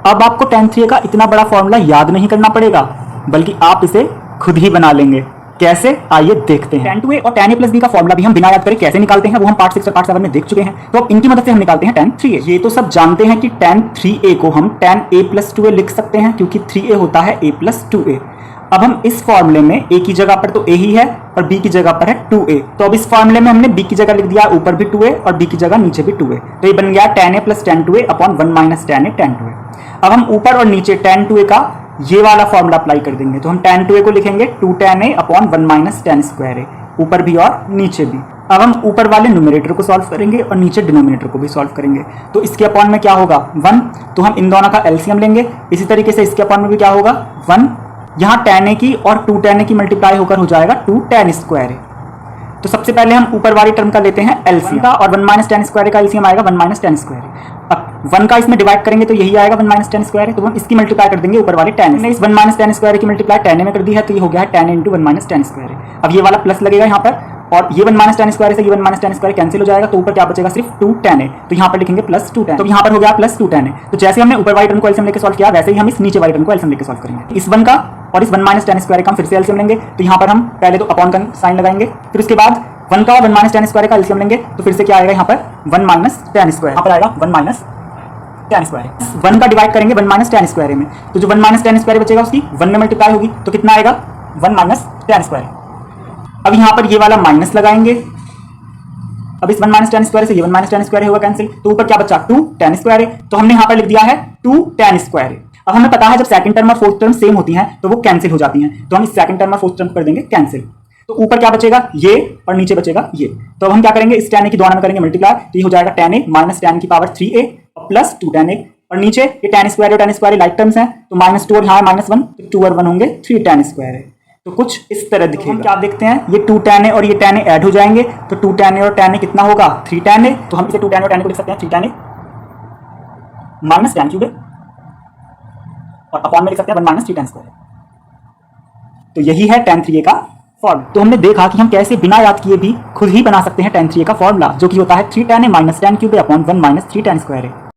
अब आपको tan 3a का इतना बड़ा फॉर्मूला याद नहीं करना पड़ेगा, बल्कि आप इसे खुद ही बना लेंगे। कैसे, आइए देखते हैं। tan 2a और tan a प्लस बी का फॉर्मूला भी हम बिना याद करे कैसे निकालते हैं वो हम पार्ट 6 और पार्ट 7 में देख चुके हैं। तो अब इनकी मदद से हम निकालते हैं tan 3a। ये तो सब जानते हैं कि tan 3a को हम tan a प्लस 2a लिख सकते हैं, क्योंकि 3a होता है a प्लस 2a। अब हम इस फॉर्मूले में a की जगह पर तो a ही है और b की जगह पर है 2a। तो अब इस फॉर्मूले में हमने b की जगह लिख दिया ऊपर भी 2a और b की जगह नीचे भी 2a। तो ये बन गया tan a plus tan 2a upon 1 minus tan a tan 2a। अब हम ऊपर और नीचे tan 2a का ये वाला फॉर्मूला अप्लाई कर देंगे। तो हम tan 2a को लिखेंगे 2 tan a upon 1 minus tan square a, ऊपर भी और नीचे भी। अब हम ऊपर वाले न्यूमरेटर को सॉल्व करेंगे और नीचे डिनोमिनेटर को भी सॉल्व करेंगे। तो इसके अपॉन में क्या होगा 1, तो हम इन दोनों का एलसीएम लेंगे। इसी तरीके से इसके अपॉन में भी क्या होगा 1, यहाँ tan a की और 2 tan a की मल्टीप्लाई होकर हो जाएगा 2 tan स्क्वायर a। तो सबसे पहले हम ऊपर वाली टर्म का लेते हैं एलसीएम का, और 1 माइनस tan स्क्वायर का एलसीएम आएगा 1 माइनस tan स्क्वायर। अब 1 का इसमें डिवाइड करेंगे तो यही आएगा 1 माइनस tan स्क्वायर। तो हम इसकी मल्टीप्लाई कर देंगे ऊपर वाले tan। हमने इस 1 माइनस tan स्क्वायर की मल्टीप्लाई tan में कर दी है, तो ये हो गया है tan into 1 minus tan square. अब ये वाला प्लस लगेगा यहाँ पर, और ये 1 माइनस tan स्क्वायर से ये 1 माइनस tan स्क्वायर कैंसिल हो जाएगा, तो ऊपर क्या बचेगा सिर्फ 2 tan a। तो यहाँ पर लिखेंगे प्लस 2 tan। तो यहाँ पर हो गया प्लस 2 tan a। तो जैसे हमने ऊपर वाली टर्म को एलसीएम लेके सॉल्व किया, वैसे ही हम इस नीचे वाली टर्म को एलसीएम लेके सॉल्व करेंगे। इस 1 का और इस 1 माइनस tan स्क्वायर का हम फिर से एलसीएम लेंगे। तो यहाँ पर हम पहले तो अपॉन का साइन लगाएंगे, फिर उसके बाद 1 का और 1 माइनस tan स्क्वायर का एलसीएम लेंगे। तो फिर से क्या आएगा यहाँ पर 1 माइनस tan स्क्वायर, यहाँ पर आएगा 1 माइनस tan स्क्वायर। 1 का डिवाइड करेंगे 1 माइनस tan स्क्वायर में, तो जो 1 माइनस tan स्क्वायर बचेगा उसकी 1 में मल्टीप्लाई होगी, तो कितना आएगा 1 माइनस tan स्क्वायर। अब यहाँ पर ये वाला माइनस लगाएंगे। अब इस 1 माइनस tan स्क्वायर से ये 1 माइनस tan स्क्वायर होगा कैंसिल, तो ऊपर क्या बचा 2 tan स्क्वायर है। तो हमने यहाँ पर लिख दिया है 2 tan स्क्वायर। अब हमें पता है जब सेकंड टर्म और फोर्थ टर्म सेम होती हैं तो वो कैंसिल हो जाती हैं, तो हम इस सेकंड टर्म और फोर्थ टर्म कर देंगे कैंसिल। तो ऊपर क्या बचेगा ये और नीचे बचेगा ये। तो अब हम क्या करेंगे, इस tan a की दोनों में करेंगे मल्टीप्लाई, तो ये हो जाएगा tan a माइनस tan की पावर 3a और प्लस 2 tan a। और नीचे ये tan स्क्वायर और tan स्क्वायर लाइक टर्म्स हैं, तो -2 और यहाँ है -1, तो 2 और 1 होंगे 3 tan स्क्वायर है। तो कुछ इस तरह दिखेगा। तो हम क्या देखते हैं, ये 2 tan a और ये tan a ऐड हो जाएंगे, तो 2 tan a और tan a कितना होगा 3 tan a। तो हम इसे 2 tan a और tan a को लिख सकते हैं 3 tan a minus tan cube और अपॉन में लिख सकते हैं 1 माइनस 3 tan स्क्वायर। तो यही है tan 3a का फॉर्मूला। तो हमने देखा कि हम कैसे बिना याद किए भी खुद ही बना सकते हैं tan 3a का फॉर्मूला, जो कि होता है 3 tan a minus tan cube upon 1 minus 3 tan square है।